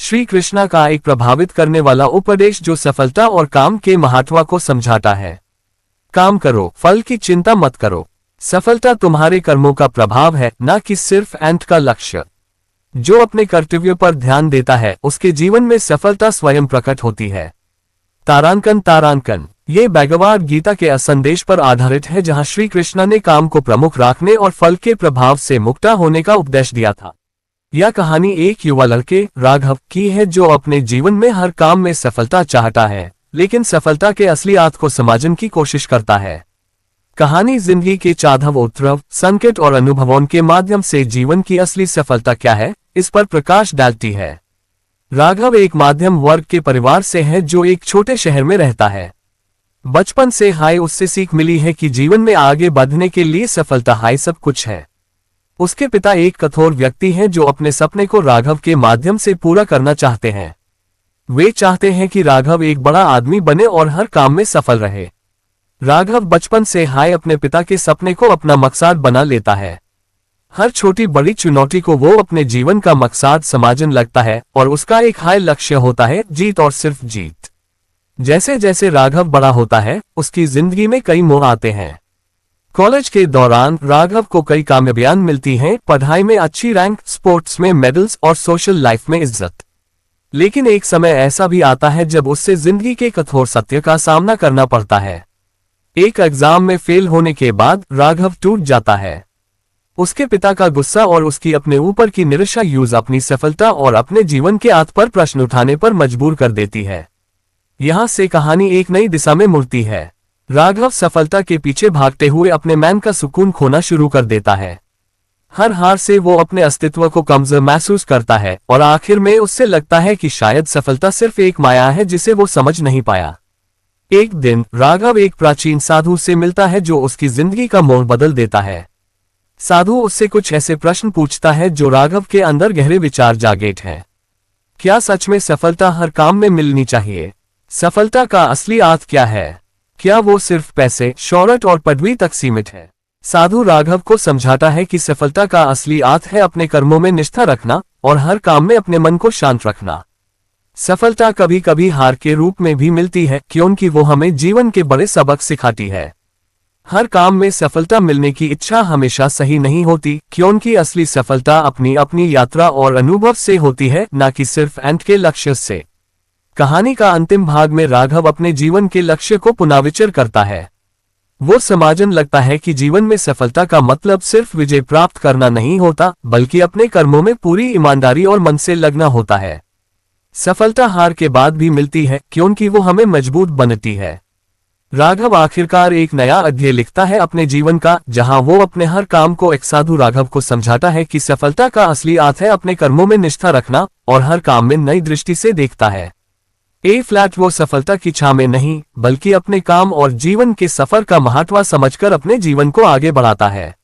श्री कृष्णा का एक प्रभावित करने वाला उपदेश जो सफलता और काम के महत्व को समझाता है। काम करो, फल की चिंता मत करो। सफलता तुम्हारे कर्मों का प्रभाव है, न कि सिर्फ अंत का लक्ष्य। जो अपने कर्तव्य पर ध्यान देता है उसके जीवन में सफलता स्वयं प्रकट होती है। तारांकन ये भगवद गीता के संदेश पर आधारित है, जहां श्री कृष्ण ने काम को प्रमुख रखने और फल के प्रभाव से मुक्त होने का उपदेश दिया था। यह कहानी एक युवा लड़के राघव की है जो अपने जीवन में हर काम में सफलता चाहता है, लेकिन सफलता के असली अर्थ को समझने की कोशिश करता है। कहानी जिंदगी के चढ़ाव उतराव, संकट और अनुभवों के माध्यम से जीवन की असली सफलता क्या है, इस पर प्रकाश डालती है। राघव एक मध्यम वर्ग के परिवार से है जो एक छोटे शहर में रहता है। बचपन से उससे सीख मिली है कि जीवन में आगे बढ़ने के लिए सफलता सब कुछ है। उसके पिता एक कठोर व्यक्ति हैं जो अपने सपने को राघव के माध्यम से पूरा करना चाहते हैं। वे चाहते हैं कि राघव एक बड़ा आदमी बने और हर काम में सफल रहे। राघव बचपन से अपने पिता के सपने को अपना मकसद बना लेता है। हर छोटी बड़ी चुनौती को वो अपने जीवन का मकसद समझने लगता है और उसका एक लक्ष्य होता है, जीत और सिर्फ जीत। जैसे जैसे राघव बड़ा होता है उसकी जिंदगी में कई मोड़ आते हैं। कॉलेज के दौरान राघव को कई कामयाबियां मिलती हैं, पढ़ाई में अच्छी रैंक, स्पोर्ट्स में मेडल्स और सोशल लाइफ में इज्जत। लेकिन एक समय ऐसा भी आता है जब उससे जिंदगी के कठोर सत्य का सामना करना पड़ता है। एक एग्जाम में फेल होने के बाद राघव टूट जाता है। उसके पिता का गुस्सा और उसकी अपने ऊपर की निराशा अपनी सफलता और अपने जीवन के अर्थ पर प्रश्न उठाने पर मजबूर कर देती है। यहाँ से कहानी एक नई दिशा में मुड़ती है। राघव सफलता के पीछे भागते हुए अपने मन का सुकून खोना शुरू कर देता है। हर हार से वो अपने अस्तित्व को कमजोर महसूस करता है और आखिर में उससे लगता है कि शायद सफलता सिर्फ एक माया है जिसे वो समझ नहीं पाया। एक दिन राघव एक प्राचीन साधु से मिलता है जो उसकी जिंदगी का मोड़ बदल देता है। साधु उससे कुछ ऐसे प्रश्न पूछता है जो राघव के अंदर गहरे विचार जागेट हैं। क्या सच में सफलता हर काम में मिलनी चाहिए? सफलता का असली अर्थ क्या है? क्या वो सिर्फ पैसे, शोहरत और पदवी तक सीमित है? साधु राघव को समझाता है कि सफलता का असली अर्थ है अपने कर्मों में निष्ठा रखना और हर काम में अपने मन को शांत रखना। सफलता कभी कभी हार के रूप में भी मिलती है, क्योंकि वो हमें जीवन के बड़े सबक सिखाती है। हर काम में सफलता मिलने की इच्छा हमेशा सही नहीं होती, क्योंकि असली सफलता अपनी अपनी यात्रा और अनुभव से होती है, न कि सिर्फ अंत के लक्ष्य से। कहानी का अंतिम भाग में राघव अपने जीवन के लक्ष्य को पुनर्विचार करता है। वो समझने लगता है कि जीवन में सफलता का मतलब सिर्फ विजय प्राप्त करना नहीं होता, बल्कि अपने कर्मों में पूरी ईमानदारी और मन से लगना होता है। सफलता हार के बाद भी मिलती है, क्योंकि वो हमें मजबूत बनाती है। राघव आखिरकार एक नया अध्याय लिखता है अपने जीवन का, जहां वो अपने हर काम को एक साधु राघव को समझाता है कि सफलता का असली अर्थ है अपने कर्मों में निष्ठा रखना और हर काम में नई दृष्टि से देखता है। वो सफलता की छाह में नहीं, बल्कि अपने काम और जीवन के सफर का महत्व समझकर अपने जीवन को आगे बढ़ाता है।